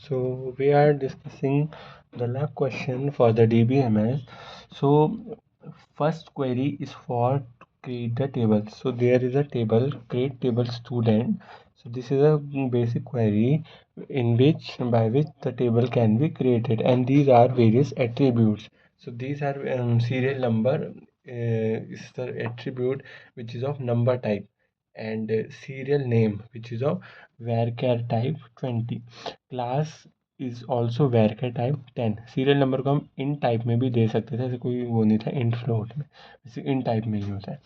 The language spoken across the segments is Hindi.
So we are discussing the lab question for the DBMS. So first query is for to create the table. So there is a table, create table student. So this is a basic query in which by which the table can be created, and these are various attributes. So these are serial number is the attribute which is of number type, and serial name which is of varchar type 20, class is also varchar type 10। Serial number को हम इन टाइप में भी दे सकते थे, ऐसे कोई वो नहीं था इन फ्लोट में, वैसे इन टाइप में ही होता है।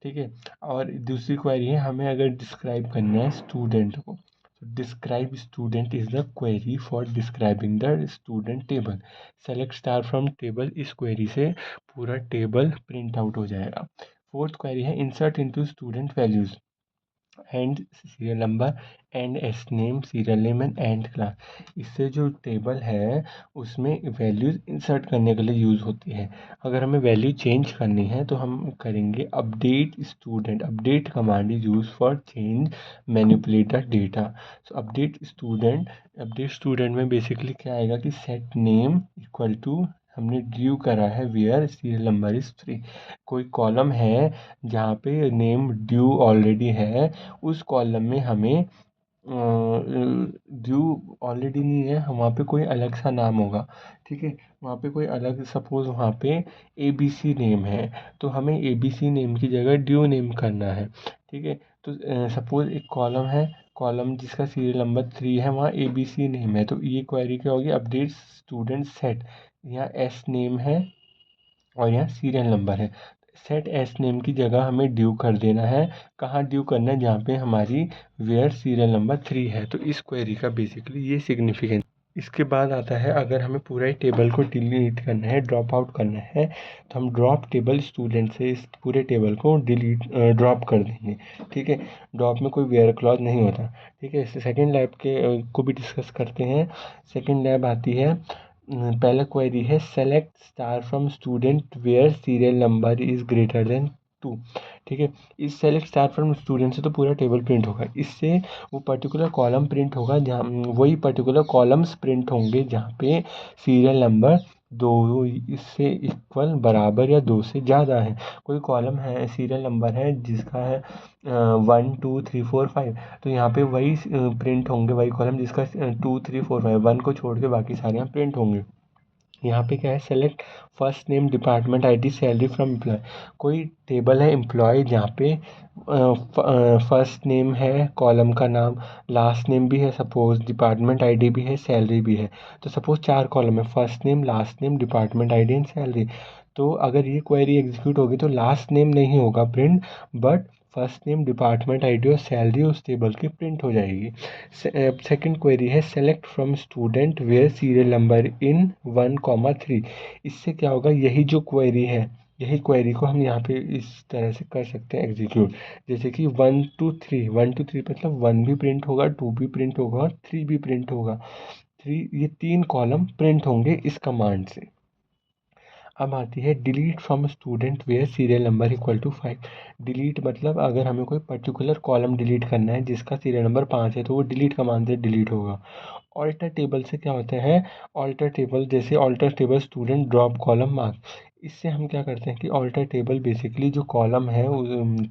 ठीक है, और दूसरी क्वेरी है हमें अगर डिस्क्राइब करना है स्टूडेंट को, तो describe student is the query for describing the student table. Select star from table, इस क्वेरी से पूरा टेबल प्रिंट आउट हो जाएगा। फोर्थ क्वेरी है insert into student values and serial number and S name, serial name and class. इससे जो टेबल है उसमें वैल्यूज इंसर्ट करने के लिए यूज़ होती है। अगर हमें वैल्यू चेंज करनी है तो हम करेंगे update student. Update command is use for change manipulate the data. So update student में बेसिकली क्या आएगा कि सेट नेम इक्वल टू, हमने ड्यू करा है वेयर सीरियल नंबर इज 3। कोई कॉलम है जहाँ पे नेम ड्यू ऑलरेडी है, उस कॉलम में हमें ड्यू ऑलरेडी नहीं है, वहाँ पे कोई अलग सा नाम होगा। ठीक है, वहाँ पे कोई अलग, सपोज वहाँ पे ABC नेम है, तो हमें ABC नेम की जगह ड्यू नेम करना है। ठीक है, तो सपोज एक कॉलम है, कॉलम जिसका सीरियल नंबर 3 है, वहाँ ABC नेम है, तो ये क्वेरी क्या होगी, अपडेट स्टूडेंट सेट। यहाँ एस नेम है और यहाँ सीरियल नंबर है, सेट एस नेम की जगह हमें ड्यू कर देना है। कहाँ ड्यू करना है, जहाँ पे हमारी वेयर सीरियल नंबर 3 है। तो इस क्वेरी का बेसिकली ये सिग्निफिकेंस। इसके बाद आता है अगर हमें पूरा ही टेबल को डिलीट करना है, ड्रॉप आउट करना है, तो हम ड्रॉप टेबल स्टूडेंट से इस पूरे टेबल को डिलीट ड्रॉप कर देंगे। ठीक है, ड्रॉप में कोई वेयर क्लॉज नहीं होता। ठीक है, सेकेंड लैब के को भी डिस्कस करते हैं। सेकेंड लैब आती है, पहला क्वेरी है select star from student where serial number is greater than 2। ठीक है, इस सेलेक्ट स्टार फ्रॉम स्टूडेंट से तो पूरा टेबल प्रिंट होगा, इससे वो पर्टिकुलर कॉलम प्रिंट होगा जहाँ, वही पर्टिकुलर कॉलम्स प्रिंट होंगे जहाँ पे सीरियल नंबर 2 इससे इक्वल, बराबर या 2 से ज़्यादा है। कोई कॉलम है, सीरियल नंबर है जिसका है 1 2 3 4 5, तो यहाँ पे वही प्रिंट होंगे, वही कॉलम जिसका 2 3 4 5, 1 को छोड़ के बाकी सारे यहाँ प्रिंट होंगे। यहाँ पे क्या है, select first name department ID salary from employ. कोई टेबल है एम्प्लॉय जहाँ पे फर्स्ट नेम है, कॉलम का नाम, लास्ट नेम भी है, सपोज डिपार्टमेंट ID भी है, सैलरी भी है। तो सपोज 4 कॉलम है, first name, last name, department ID and salary. तो अगर ये क्वेरी एग्जीक्यूट होगी तो लास्ट नेम नहीं होगा print, but first name, department ID और सैलरी उस टेबल की प्रिंट हो जाएगी। सेकंड क्वेरी है select from student where serial number in 1, 3। इससे क्या होगा, यही जो क्वेरी है, यही क्वेरी को हम यहाँ पे इस तरह से कर सकते हैं एग्जीक्यूट, जैसे कि 1 2 3 मतलब 1 भी प्रिंट होगा, 2 भी प्रिंट होगा और 3 भी प्रिंट होगा। 3, ये 3 कॉलम प्रिंट होंगे इस कमांड से। अब आती है delete from student where serial number equal to 5। Delete मतलब अगर हमें कोई पर्टिकुलर कॉलम डिलीट करना है जिसका सीरियल नंबर 5 है, तो वो डिलीट कमांड से डिलीट होगा। ऑल्टर टेबल से क्या होता है, ऑल्टर टेबल जैसे alter table student drop column marks. इससे हम क्या करते हैं कि ऑल्टर टेबल बेसिकली जो कॉलम है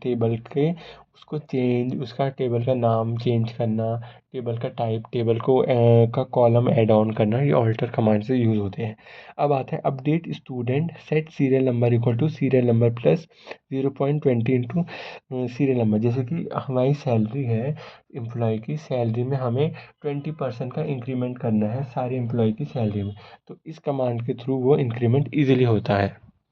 टेबल के, उसको चेंज, उसका टेबल का नाम चेंज करना, टेबल का टाइप, टेबल को का कॉलम ऐड ऑन करना, ये ऑल्टर कमांड से यूज़ होते हैं। अब आता है update student set serial number equal to serial number plus 0.20 into serial number. जैसे कि हमारी सैलरी है, एम्प्लॉय की सैलरी में हमें 20% का इंक्रीमेंट करना है सारे एम्प्लॉय की सैलरी में, तो इस कमांड के थ्रू वो इंक्रीमेंट ईजिली होता है।